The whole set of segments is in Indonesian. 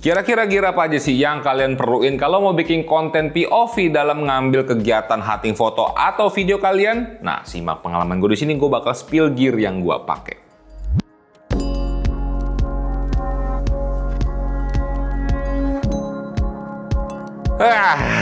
Kira-kira gear apa aja sih yang kalian perluin kalau mau bikin konten POV dalam ngambil kegiatan hunting foto atau video kalian? Nah, simak pengalaman gue di sini, gue bakal spill gear yang gue pakai.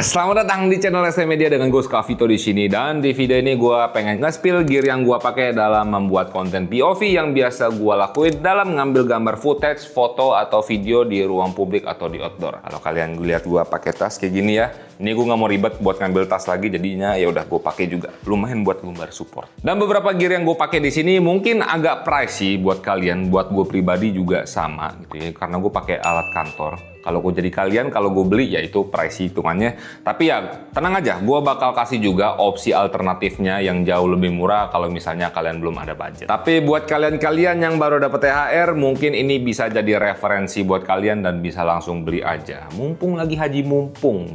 Selamat datang di channel SM Media dengan gue Skavito di sini, dan di video ini gue pengen nge-spill gear yang gue pakai dalam membuat konten POV yang biasa gue lakuin dalam ngambil gambar footage, foto atau video di ruang publik atau di outdoor. Kalau kalian lihat gue pakai tas kayak gini ya, ini gue nggak mau ribet buat ngambil tas lagi, jadinya ya udah gue pakai juga. Lumayan buat gambar support. Dan beberapa gear yang gue pakai di sini mungkin agak pricey buat kalian, buat gue pribadi juga sama gitu ya, karena gue pakai alat kantor. Kalau gue jadi kalian, kalau gue beli ya itu pricey hitungannya. Tapi ya tenang aja, gue bakal kasih juga opsi alternatifnya yang jauh lebih murah kalau misalnya kalian belum ada budget. Tapi buat kalian-kalian yang baru dapat THR, mungkin ini bisa jadi referensi buat kalian dan bisa langsung beli aja. Mumpung lagi haji mumpung.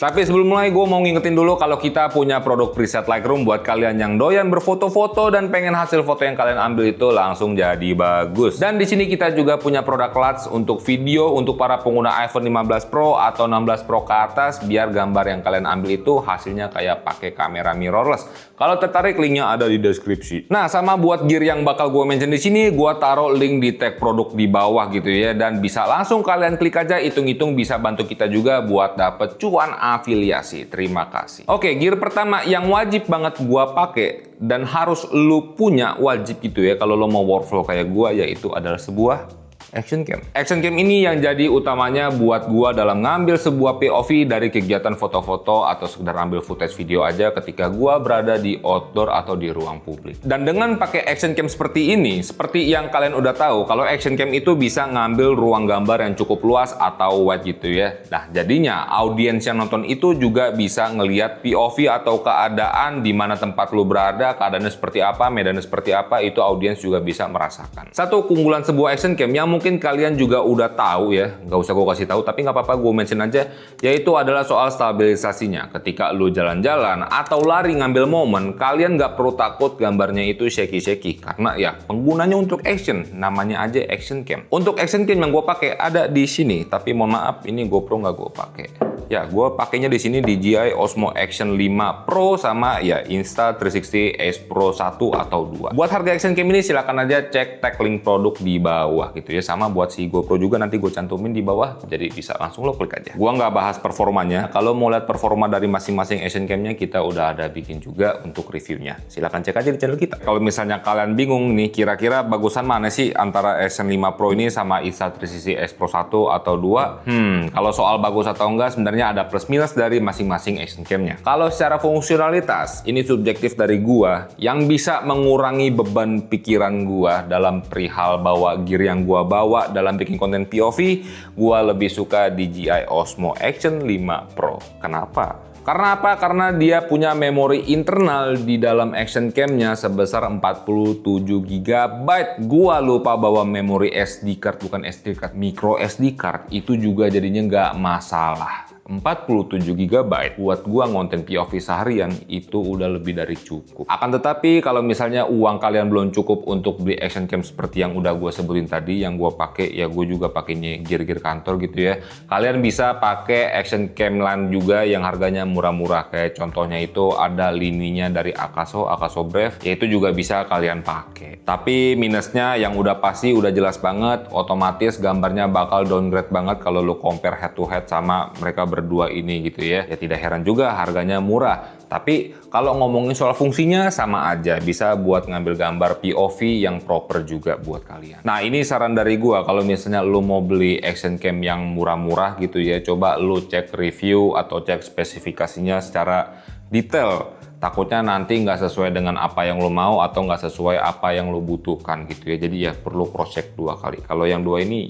Tapi sebelum mulai, gue mau ngingetin dulu kalau kita punya produk preset Lightroom buat kalian yang doyan berfoto-foto dan pengen hasil foto yang kalian ambil itu langsung jadi bagus. Dan di sini kita juga punya produk LUTs untuk video, untuk para pengguna iPhone 15 Pro atau 16 Pro ke atas, biar gambar yang kalian ambil itu hasilnya kayak pakai kamera mirrorless. Kalau tertarik, linknya ada di deskripsi. Nah, sama buat gear yang bakal gue mention di sini, gue taruh link di tag produk di bawah gitu ya, dan bisa langsung kalian klik aja, hitung-hitung bisa bantu kita juga buat dapet cuan afiliasi. Terima kasih. Oke, gear pertama yang wajib banget gue pakai dan harus lu punya, wajib gitu ya kalau lo mau workflow kayak gue, yaitu adalah sebuah action cam. Action cam ini yang jadi utamanya buat gua dalam ngambil sebuah POV dari kegiatan foto-foto atau sekedar ambil footage video aja ketika gua berada di outdoor atau di ruang publik. Dan dengan pakai action cam seperti ini, seperti yang kalian udah tahu, kalau action cam itu bisa ngambil ruang gambar yang cukup luas atau wide gitu ya. Nah, jadinya audiens yang nonton itu juga bisa ngelihat POV atau keadaan di mana tempat lu berada, keadaannya seperti apa, medannya seperti apa, itu audiens juga bisa merasakan. Satu keunggulan sebuah action cam yang mungkin kalian juga udah tahu ya, nggak usah gue kasih tahu, tapi nggak apa-apa gue mention aja, yaitu adalah soal stabilisasinya. Ketika lu jalan-jalan atau lari ngambil momen, kalian nggak perlu takut gambarnya itu shaky-shaky, karena ya penggunanya untuk action, namanya aja action cam. Untuk action cam yang gue pakai ada di sini, tapi mohon maaf ini GoPro nggak gue pakai. Ya, gue pakainya di sini DJI Osmo Action 5 Pro sama ya Insta360 Ace Pro 1 atau 2. Buat harga action cam ini silakan aja cek tag link produk di bawah gitu ya. Sama buat si GoPro juga nanti gue cantumin di bawah, jadi bisa langsung lo klik aja. Gue nggak bahas performanya. Kalau mau lihat performa dari masing-masing action camnya, kita udah ada bikin juga untuk reviewnya. Silakan cek aja di channel kita. Kalau misalnya kalian bingung nih, kira-kira bagusan mana sih antara Action 5 Pro ini sama Insta360 Ace Pro 1 atau 2? Kalau soal bagus atau enggak, sebenarnya ada plus minus dari masing-masing action camnya. Kalau secara fungsionalitas, ini subjektif dari gua, yang bisa mengurangi beban pikiran gua dalam perihal bawa gear yang gua bawa dalam bikin konten POV, gua lebih suka DJI Osmo Action 5 Pro. Kenapa? Karena apa? Karena dia punya memori internal di dalam action cam-nya sebesar 47 GB. Gua lupa bawa memori SD card, bukan SD card, micro SD card. Itu juga jadinya nggak masalah. 47 GB buat gua ngonten POV seharian itu udah lebih dari cukup. Akan tetapi kalau misalnya uang kalian belum cukup untuk beli action cam seperti yang udah gua sebutin tadi, yang gua pakai ya gue juga pakainya gear-gear kantor gitu ya. Kalian bisa pakai action cam lain juga yang harganya murah-murah, kayak contohnya itu ada lininya dari Akaso Brave, ya itu juga bisa kalian pakai. Tapi minusnya yang udah pasti udah jelas banget, otomatis gambarnya bakal downgrade banget kalau lu compare head to head sama mereka berdua ini gitu ya. Ya tidak heran juga harganya murah. Tapi kalau ngomongin soal fungsinya sama aja, bisa buat ngambil gambar POV yang proper juga buat kalian. Nah, ini saran dari gua, kalau misalnya lu mau beli action cam yang murah-murah gitu ya, coba lu cek review atau cek spesifikasinya secara detail. Takutnya nanti nggak sesuai dengan apa yang lo mau atau nggak sesuai apa yang lo butuhkan gitu ya. Jadi ya perlu cross check 2 kali. Kalau yang 2 ini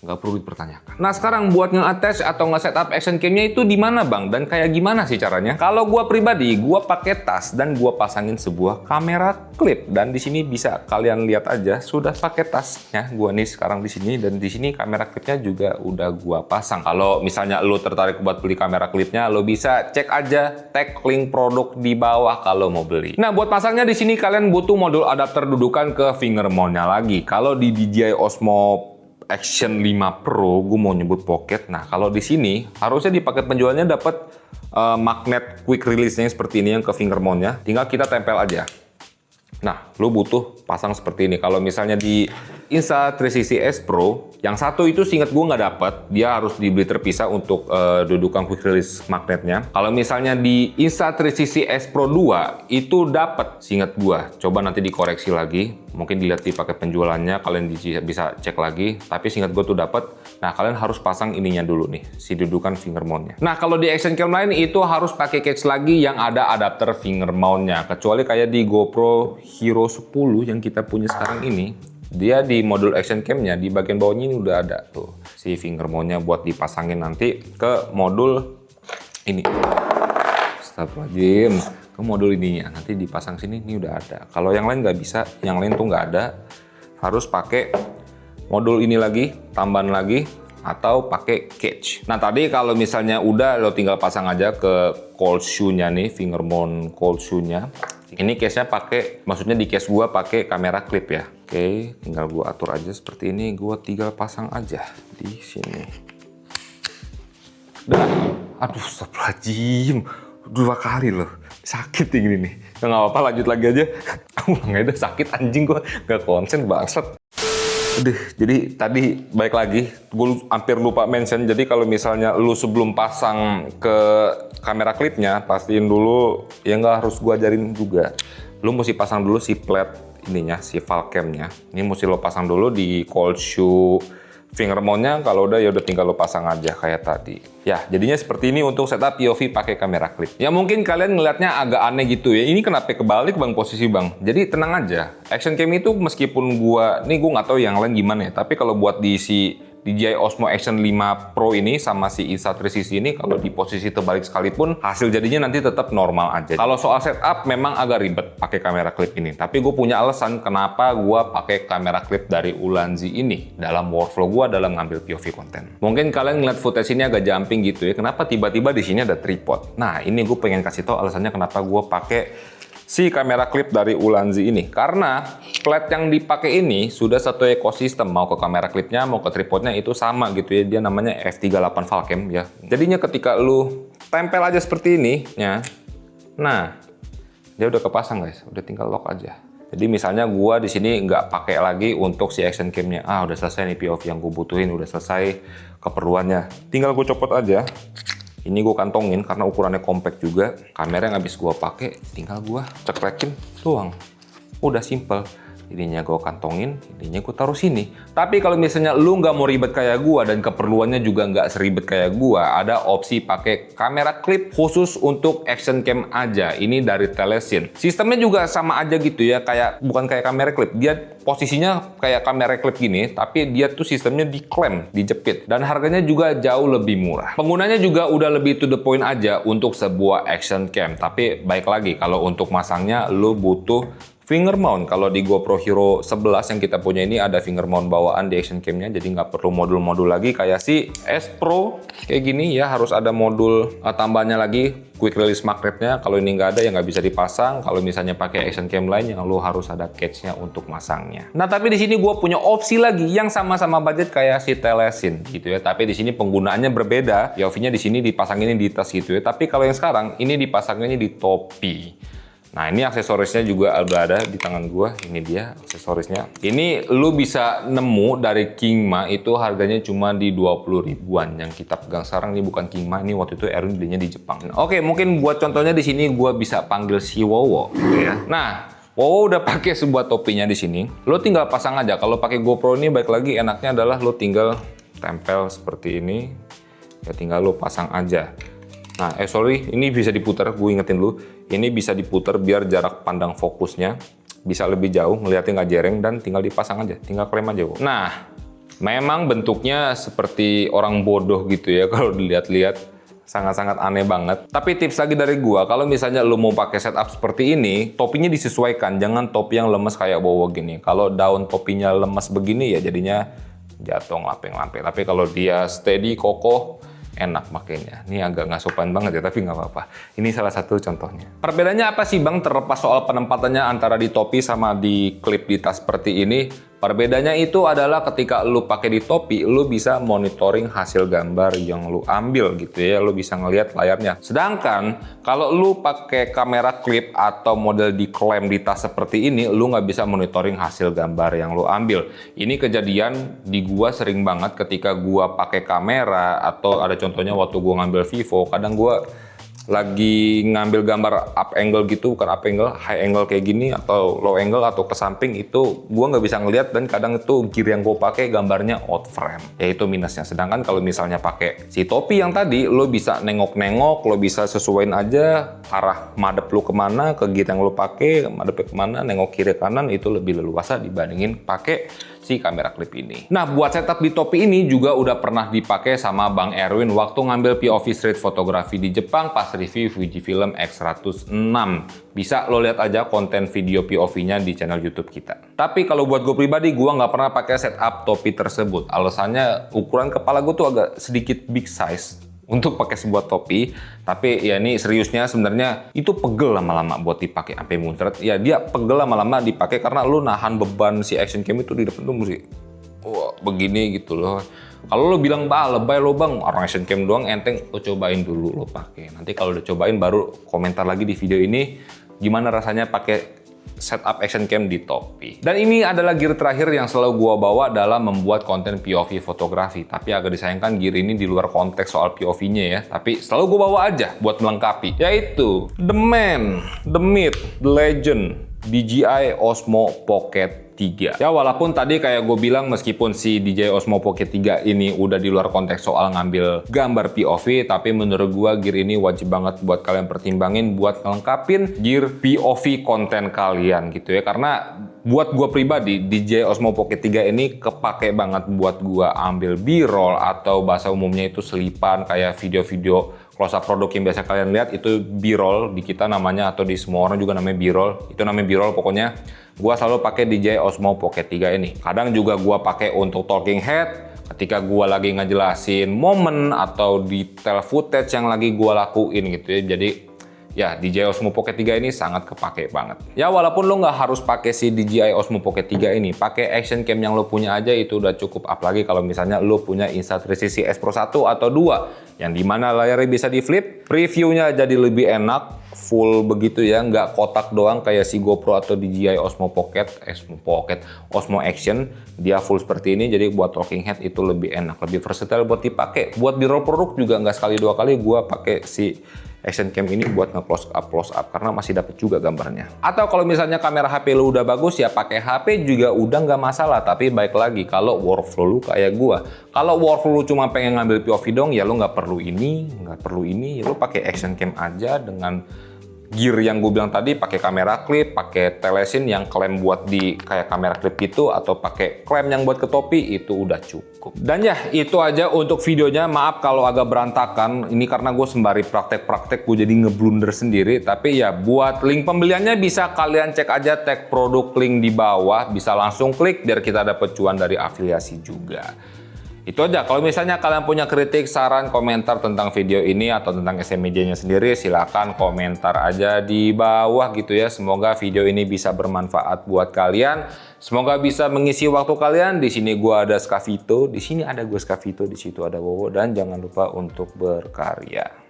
nggak perlu dipertanyakan. Nah, sekarang buat nge-attach atau nge-setup action cam-nya itu di mana, Bang? Dan kayak gimana sih caranya? Kalau gua pribadi, gua pakai tas dan gua pasangin sebuah kamera clip, dan di sini bisa kalian lihat aja sudah pakai tasnya gua nih sekarang di sini, dan di sini kamera clipnya juga udah gua pasang. Kalau misalnya lo tertarik buat beli kamera clipnya, lo bisa cek aja tag link produk di bawah kalau mau beli. Nah, buat pasangnya di sini kalian butuh modul adapter dudukan ke finger mount-nya lagi. Kalau di DJI Osmo Action 5 Pro, gue mau nyebut pocket. Nah, kalau di sini harusnya di paket penjualnya dapat magnet quick release-nya seperti ini yang ke finger mount-nya. Tinggal kita tempel aja. Nah, lu butuh pasang seperti ini. Kalau misalnya di Insta360 S Pro, yang satu itu seingat gue nggak dapet. Dia harus dibeli terpisah untuk dudukan quick release magnetnya. Kalau misalnya di Insta360 S Pro 2, itu dapet seingat gue. Coba nanti dikoreksi lagi. Mungkin dilihat di paket penjualannya, kalian bisa cek lagi. Tapi seingat gue tuh dapet. Nah, kalian harus pasang ininya dulu nih, si dudukan finger mount-nya. Nah, kalau di action cam lain itu harus pakai case lagi yang ada adapter finger mount-nya. Kecuali kayak di GoPro Hero 10 yang kita punya sekarang ini, dia di modul action cam-nya di bagian bawahnya ini udah ada tuh si finger mount-nya buat dipasangin nanti ke modul ini. Astagfirullahaladzim, ke modul ininya nanti dipasang sini, ini udah ada. Kalau yang lain nggak bisa, yang lain tuh nggak ada, harus pakai modul ini lagi, tambahan lagi, atau pakai cage. Nah, tadi kalau misalnya udah, lo tinggal pasang aja ke cold shoe-nya nih, finger mount cold shoe-nya. Ini case-nya pakai, maksudnya di case gua pakai kamera clip ya. Oke, tinggal gua atur aja seperti ini, gua tinggal pasang aja di sini. Dah, aduh, astagfirullahaladzim, 2 kali loh, sakit ini nih. Nggak apa-apa, lanjut lagi aja. Nggak ada sakit anjing, gua nggak konsen bangsat. Udah, jadi tadi balik lagi, gue hampir lupa mention. Jadi kalau misalnya lu sebelum pasang ke kamera klipnya, pastiin dulu, ya nggak harus gue ajarin juga. Lu mesti pasang dulu si plate ininya, si valve cam-nya. Ini mesti lo pasang dulu di cold shoe finger mount-nya. Kalau udah, ya udah tinggal lo pasang aja kayak tadi. Ya, jadinya seperti ini untuk setup POV pakai kamera klip. Ya mungkin kalian ngelihatnya agak aneh gitu ya. Ini kenapa kebalik bang posisi bang? Jadi tenang aja. Action cam itu meskipun gua nggak tahu yang lain gimana ya. Tapi kalau buat di DJI Osmo Action 5 Pro ini sama si Insta360 ini, kalau di posisi terbalik sekalipun, hasil jadinya nanti tetap normal aja. Kalau soal setup memang agak ribet pakai kamera klip ini. Tapi gue punya alasan kenapa gue pakai kamera klip dari Ulanzi ini dalam workflow gue dalam ngambil POV konten. Mungkin kalian ngeliat footage ini agak jumping gitu ya. Kenapa tiba-tiba di sini ada tripod? Nah, ini gue pengen kasih tau alasannya kenapa gue pakai si kamera klip dari Ulanzi ini. Karena plate yang dipakai ini sudah satu ekosistem, mau ke kamera klipnya mau ke tripodnya itu sama gitu ya. Dia namanya F38 Valcam ya. Jadinya ketika lu tempel aja seperti ini ya, nah dia udah kepasang guys, udah tinggal lock aja. Jadi misalnya gua di sini nggak pakai lagi untuk si action cam-nya. Udah selesai nih POV yang gue butuhin, udah selesai keperluannya. Tinggal gue copot aja. Ini gue kantongin karena ukurannya compact juga. Kamera yang habis gue pakai tinggal gue cekrekin doang. Udah simple. Ininya gue kantongin, ininya gue taruh sini. Tapi kalau misalnya lu nggak mau ribet kayak gue dan keperluannya juga nggak seribet kayak gue, ada opsi pakai kamera klip khusus untuk action cam aja. Ini dari Telesin. Sistemnya juga sama aja gitu ya, kayak bukan kayak kamera klip. Dia posisinya kayak kamera klip gini, tapi dia tuh sistemnya diklem, dijepit. Dan harganya juga jauh lebih murah. Penggunanya juga udah lebih to the point aja untuk sebuah action cam. Tapi baik lagi, kalau untuk masangnya lu butuh finger mount. Kalau di GoPro Hero 11 yang kita punya ini ada finger mount bawaan di action cam-nya, jadi nggak perlu modul-modul lagi kayak si S Pro kayak gini ya, harus ada modul tambahannya lagi, quick release magnetnya. Kalau ini nggak ada ya nggak bisa dipasang. Kalau misalnya pakai action cam lain yang lo harus ada cage-nya untuk masangnya. Nah, tapi di sini gue punya opsi lagi yang sama-sama budget kayak si Telesin gitu ya. Tapi di sini penggunaannya berbeda. POV-nya di sini dipasangin di tas gitu ya. Tapi kalau yang sekarang ini dipasanginnya di topi. Nah, ini aksesorisnya juga udah ada di tangan gua. Ini dia aksesorisnya. Ini lu bisa nemu dari Kingma, itu harganya cuma di 20 ribuan. Yang kita pegang sekarang ini bukan Kingma, ini waktu itu Erwin belinya di Jepang. Oke, mungkin buat contohnya di sini gua bisa panggil si Wowo gitu ya. Nah, Wowo udah pakai sebuah topinya di sini. Lo tinggal pasang aja. Kalau pakai GoPro ini baik lagi enaknya adalah lo tinggal tempel seperti ini. Ya tinggal lo pasang aja. Nah, sorry, ini bisa diputar, gue ingetin dulu. Ini bisa diputar biar jarak pandang fokusnya bisa lebih jauh, ngeliatnya nggak jereng, dan tinggal dipasang aja, tinggal klem aja. Nah, memang bentuknya seperti orang bodoh gitu ya kalau dilihat-lihat. Sangat-sangat aneh banget. Tapi tips lagi dari gua, kalau misalnya lu mau pakai setup seperti ini, topinya disesuaikan. Jangan topi yang lemes kayak Wowo gini. Kalau daun topinya lemes begini ya jadinya jatuh ngelamping-lamping. Tapi kalau dia steady, kokoh, enak makainya. Ini agak nggak sopan banget ya, tapi nggak apa-apa. Ini salah satu contohnya. Perbedaannya apa sih bang, terlepas soal penempatannya antara di topi sama di klip di tas seperti ini? Perbedaannya itu adalah ketika lu pakai di topi, lu bisa monitoring hasil gambar yang lu ambil gitu ya, lu bisa ngelihat layarnya. Sedangkan kalau lu pakai kamera klip atau model diklaim di tas seperti ini, lu nggak bisa monitoring hasil gambar yang lu ambil. Ini kejadian di gua sering banget ketika gua pakai kamera, atau ada contohnya waktu gua ngambil Vivo, kadang gua lagi ngambil gambar up angle gitu, bukan up angle, high angle kayak gini atau low angle atau ke samping, itu gua nggak bisa ngeliat, dan kadang itu gear yang gue pakai gambarnya out frame, yaitu minusnya. Sedangkan kalau misalnya pakai si topi yang tadi, lo bisa nengok-nengok, lo bisa sesuaiin aja arah madep lo kemana, ke gear yang lo pakai madepnya kemana, nengok kiri kanan, itu lebih leluasa dibandingin pakai si kamera klip ini. Nah, buat setup di topi ini juga udah pernah dipakai sama Bang Erwin waktu ngambil POV street fotografi di Jepang pas review Fujifilm X106. Bisa lo lihat aja konten video POV-nya di channel YouTube kita. Tapi kalau buat gue pribadi, gue nggak pernah pakai setup topi tersebut. Alasannya ukuran kepala gue tuh agak sedikit big size untuk pakai sebuah topi. Tapi ya ini seriusnya sebenarnya itu pegel lama-lama buat dipakai sampai muncrat. Ya dia pegel lama-lama dipakai karena lu nahan beban si action cam itu di depan tuh mesti begini gitu loh. Kalau lo bilang lebay lo bang, orang action cam doang enteng, lo cobain dulu lo pakai. Nanti kalau udah cobain baru komentar lagi di video ini gimana rasanya pakai setup action cam di topi. Dan ini adalah gear terakhir yang selalu gua bawa dalam membuat konten POV fotografi. Tapi agak disayangkan gear ini di luar konteks soal POV-nya ya. Tapi selalu gua bawa aja buat melengkapi. Yaitu The Man, The Myth, The Legend, DJI Osmo Pocket 3. Ya walaupun tadi kayak gue bilang, meskipun si DJI Osmo Pocket 3 ini udah di luar konteks soal ngambil gambar POV, tapi menurut gue gear ini wajib banget buat kalian pertimbangin buat ngelengkapin gear POV konten kalian gitu ya. Karena buat gue pribadi, DJI Osmo Pocket 3 ini kepake banget buat gue ambil B-roll, atau bahasa umumnya itu selipan, kayak video-video close up produk yang biasa kalian lihat itu B-roll di kita namanya, atau di semua orang juga namanya B-roll. Itu namanya B-roll pokoknya. Gua selalu pakai DJI Osmo Pocket 3 ini. Kadang juga gua pakai untuk talking head ketika gua lagi ngejelasin momen atau detail footage yang lagi gua lakuin gitu ya. Jadi ya DJI Osmo Pocket 3 ini sangat kepake banget. Ya walaupun lo nggak harus pakai si DJI Osmo Pocket 3 ini, pakai action cam yang lo punya aja itu udah cukup. Apalagi kalau misalnya lo punya Insta360 S Pro 1 atau 2 yang dimana layarnya bisa di flip, previewnya jadi lebih enak, full begitu ya, nggak kotak doang kayak si GoPro atau DJI Osmo Osmo Action. Dia full seperti ini, jadi buat talking head itu lebih enak, lebih versatile buat dipakai. Buat B-roll produk juga nggak sekali dua kali gua pakai si action cam ini buat nge-close up karena masih dapet juga gambarnya. Atau kalau misalnya kamera HP lu udah bagus ya pakai HP juga udah nggak masalah. Tapi baik lagi kalau workflow lu kayak gua. Kalau workflow lu cuma pengen ngambil POV dong, ya lu nggak perlu ini, ya lu pakai action cam aja dengan gear yang gue bilang tadi, pakai kamera klip, pakai telesin yang klaim buat di kayak kamera klip gitu, atau pakai klaim yang buat ke topi, itu udah cukup. Dan ya itu aja untuk videonya. Maaf kalau agak berantakan, ini karena gue sembari praktek-praktek gue jadi ngeblunder sendiri. Tapi ya buat link pembeliannya bisa kalian cek aja tag produk link di bawah, bisa langsung klik biar kita dapat cuan dari afiliasi juga. Itu aja. Kalau misalnya kalian punya kritik, saran, komentar tentang video ini atau tentang SMJ-nya sendiri, silakan komentar aja di bawah gitu ya. Semoga video ini bisa bermanfaat buat kalian. Semoga bisa mengisi waktu kalian. Di sini gua ada Skavito, di sini ada gue Skavito, di situ ada Wowo, dan jangan lupa untuk berkarya.